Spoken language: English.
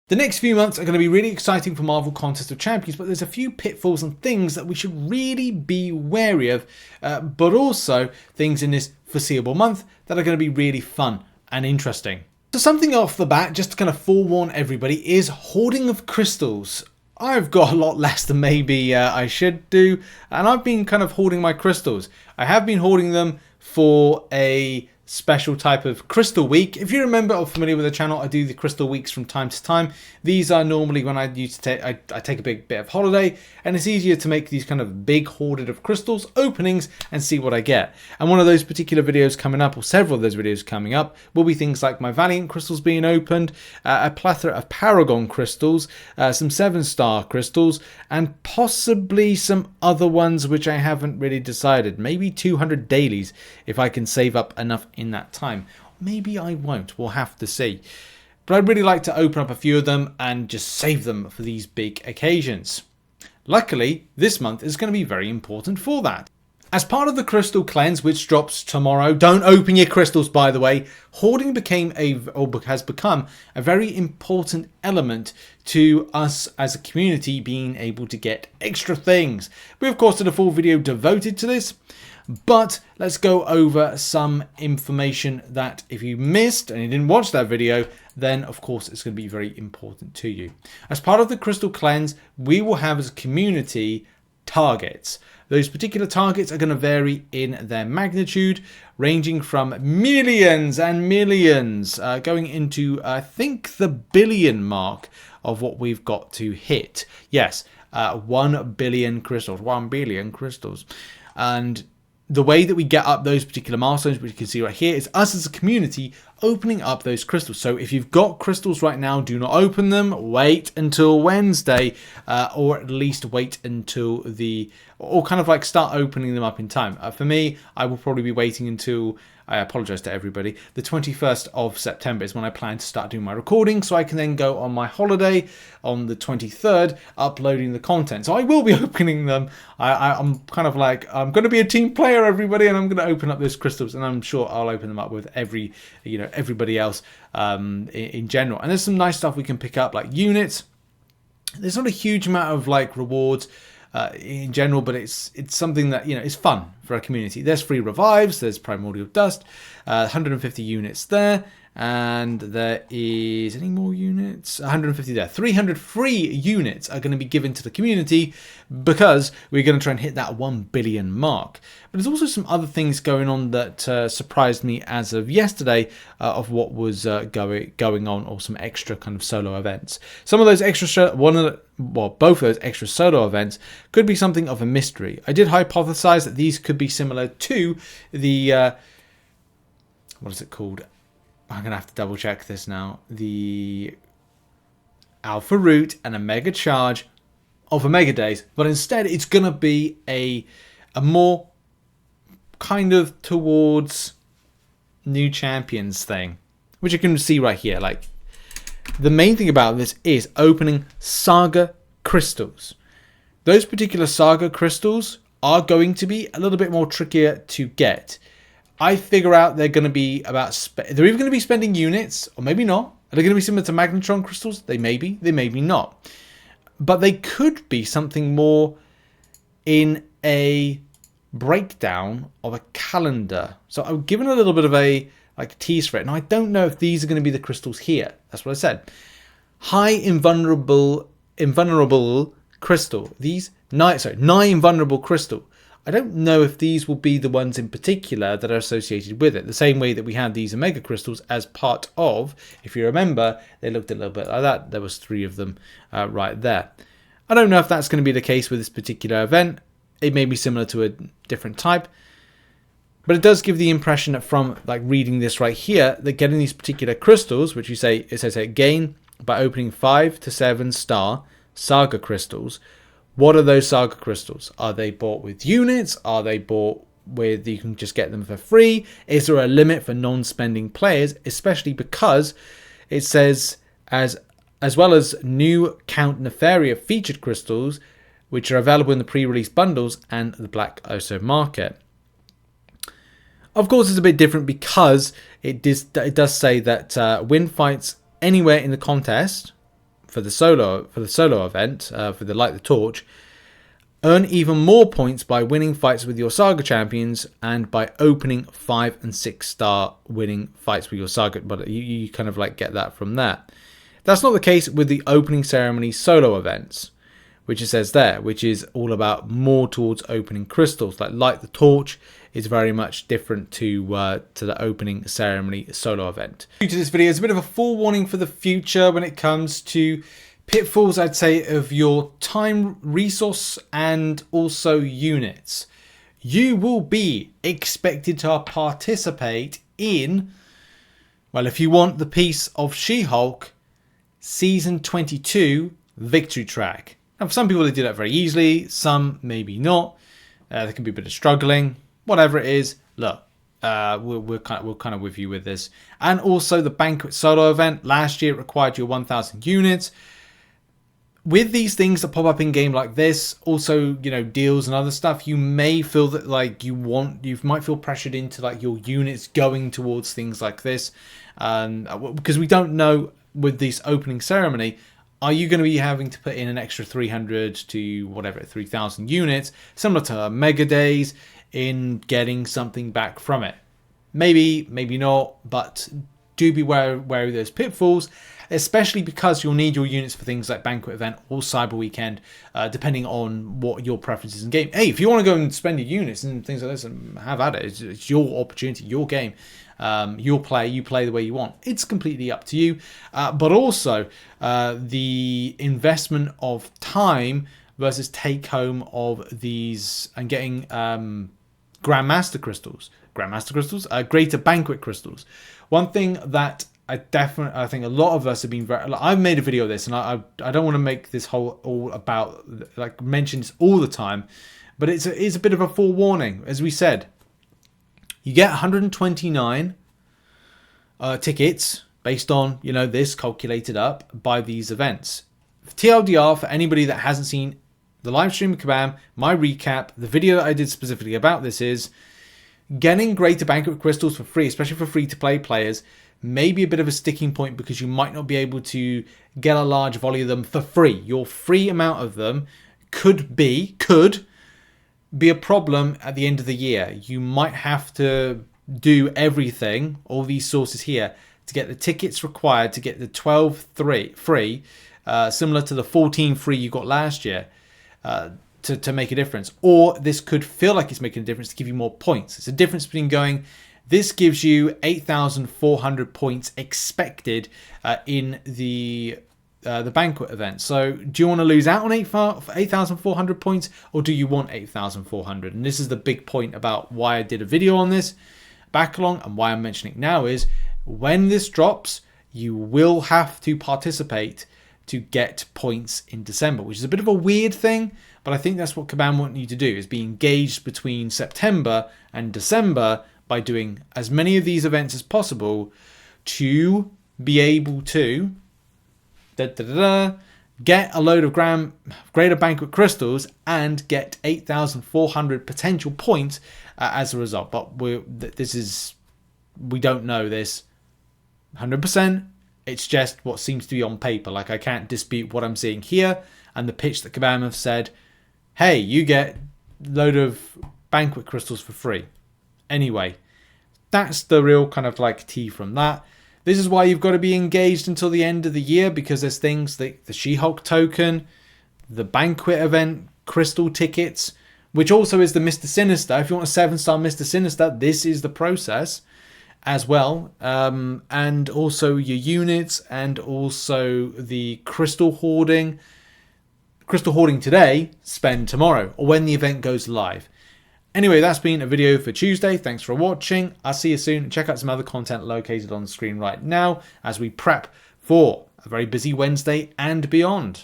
The next few months are going to be really exciting for Marvel Contest of Champions, but there's a few pitfalls and things that we should really be wary of, but also things in this foreseeable month that are going to be really fun and interesting. So something off the bat, just to kind of forewarn everybody, is hoarding of crystals. I've got a lot less than maybe I should do, and I've been kind of hoarding my crystals. I have been hoarding them for a special type of crystal week. If you remember or familiar with the channel, I do the crystal weeks from time to time. These are normally when I take a big bit of holiday, and it's easier to make these kind of big hoarded of crystals openings and see what I get. And one of those particular videos coming up, or several of those videos coming up, will be things like my Valiant crystals being opened, a plethora of Paragon crystals, some 7-star crystals, and possibly some other ones which I haven't really decided. Maybe 200 dailies if I can save up enough in that time. Maybe I won't. We'll have to see. But I'd really like to open up a few of them and just save them for these big occasions. Luckily, this month is going to be very important for that. As part of the crystal cleanse, which drops tomorrow, don't open your crystals, by the way, hoarding has become a very important element to us as a community being able to get extra things. We of course did a full video devoted to this, but let's go over some information that if you missed and you didn't watch that video, then of course it's going to be very important to you. As part of the crystal cleanse, we will have as a community targets. Those particular targets are going to vary in their magnitude, ranging from millions and millions, going into, I think, the billion mark of what we've got to hit. Yes, 1 billion crystals, 1 billion crystals. And the way that we get up those particular milestones, which you can see right here, is us as a community opening up those crystals. So if you've got crystals right now, do not open them. Wait until Wednesday, or at least wait until or kind of like start opening them up in time. For me, I will probably be waiting until, I apologize to everybody, the 21st of September is when I plan to start doing my recording, so I can then go on my holiday on the 23rd, uploading the content. So I will be opening them. I'm kind of like, I'm going to be a team player, everybody, and I'm going to open up those crystals, and I'm sure I'll open them up with everybody else in general. And there's some nice stuff we can pick up, like units. There's not a huge amount of like rewards in general, but it's something that is fun for our community. There's free revives, there's primordial dust, 150 units there, and there is any more units, 150 there. 300 free units are going to be given to the community because we're going to try and hit that 1 billion mark. But there's also some other things going on that surprised me as of yesterday, of what was going on, or some extra kind of solo events. Some of those extra both of those extra solo events could be something of a mystery. I did hypothesize that these could be similar to the what is it called? I'm going to have to double check this now. The Alpha Root and Omega Charge of Omega Days. But instead, it's going to be a more kind of towards new champions thing. Which you can see right here. Like, the main thing about this is opening Saga Crystals. Those particular Saga Crystals are going to be a little bit more trickier to get. I figure out they're going to be they're either going to be spending units, or maybe not. Are they going to be similar to Magnetron crystals? They may be not. But they could be something more in a breakdown of a calendar. So I'm given a little bit of a tease for it. Now I don't know if these are going to be the crystals here. That's what I said. High invulnerable crystal. Nigh invulnerable crystal. I don't know if these will be the ones in particular that are associated with it. The same way that we had these Omega crystals as part of, if you remember, they looked a little bit like that. There was 3 of them right there. I don't know if that's going to be the case with this particular event. It may be similar to a different type. But it does give the impression that from reading this right here, that getting these particular crystals, which it says gain by opening 5 to 7 star Saga crystals. What are those Saga crystals? Are they bought with units? Are they bought with, you can just get them for free? Is there a limit for non-spending players? Especially because it says as well as new Count Nefaria featured crystals, which are available in the pre-release bundles and the Black Oso market. Of course, it's a bit different because it does say that win fights anywhere in the contest for the solo event, for the Light the Torch. Earn even more points by winning fights with your Saga champions and by opening 5 and 6 star winning fights with your Saga. But you kind of like get that from that. That's not the case with the opening ceremony solo events, which it says there, which is all about more towards opening crystals. Like Light the Torch is very much different to the opening ceremony solo event. Due to this video, it's a bit of a forewarning for the future when it comes to pitfalls, I'd say, of your time, resource, and also units. You will be expected to participate in, well, if you want the piece of She-Hulk, Season 22 Victory Track. Now, for some people, they do that very easily. Some, maybe not. There can be a bit of struggling. Whatever it is, look, we're kind of with you with this. And also the Banquet solo event. Last year, it required you 1,000 units. With these things that pop up in game like this, also, you know, deals and other stuff, you may feel that like you might feel pressured into like your units going towards things like this, because we don't know with this opening ceremony, are you going to be having to put in an extra 300 to whatever 3,000 units, similar to Mega Days, in getting something back from it? Maybe, maybe not, but do be wary of those pitfalls, especially because you'll need your units for things like Banquet Event or Cyber Weekend, depending on what your preferences in game. Hey, if you want to go and spend your units and things like this, and have at it. It's your opportunity, your game. You play the way you want. It's completely up to you. But also, the investment of time versus take home of these and getting Grandmaster Crystals, Greater Banquet Crystals. One thing that I think a lot of us have been very... I've made a video of this, and I don't want to make this whole all about, like, mention this all the time, but it's a bit of a forewarning. As we said, you get 129 tickets based on, you know, this calculated up by these events. TLDR, for anybody that hasn't seen the live stream of Kabam, my recap, the video that I did specifically about this is getting Greater Banquet Crystals for free, especially for free-to-play players, may be a bit of a sticking point because you might not be able to get a large volume of them for free. Your free amount of them could be a problem at the end of the year. You might have to do everything, all these sources here, to get the tickets required to get the 12 free, similar to the 14 free you got last year, to make a difference. Or this could feel like it's making a difference to give you more points. It's a difference between going, this gives you 8,400 points expected in the Banquet event. So do you want to lose out on 8,400 points, or do you want 8,400? And this is the big point about why I did a video on this back along, and why I'm mentioning it now is when this drops, you will have to participate to get points in December, which is a bit of a weird thing, but I think that's what Kabam want you to do, is be engaged between September and December by doing as many of these events as possible to be able to get a load of Greater Banquet Crystals and get 8,400 potential points as a result. But we don't know this 100%. It's just what seems to be on paper. Like, I can't dispute what I'm seeing here and the pitch that Kabam have said, hey, you get a load of Banquet Crystals for free. Anyway, that's the real kind of like tea from that. This is why you've got to be engaged until the end of the year, because there's things like the She-Hulk token, the Banquet event, crystal tickets, which also is the Mr. Sinister. If you want a 7-star Mr. Sinister, this is the process as well. And also your units, and also the crystal hoarding. Crystal hoarding today, spend tomorrow, or when the event goes live. Anyway, that's been a video for Tuesday. Thanks for watching. I'll see you soon. Check out some other content located on the screen right now as we prep for a very busy Wednesday and beyond.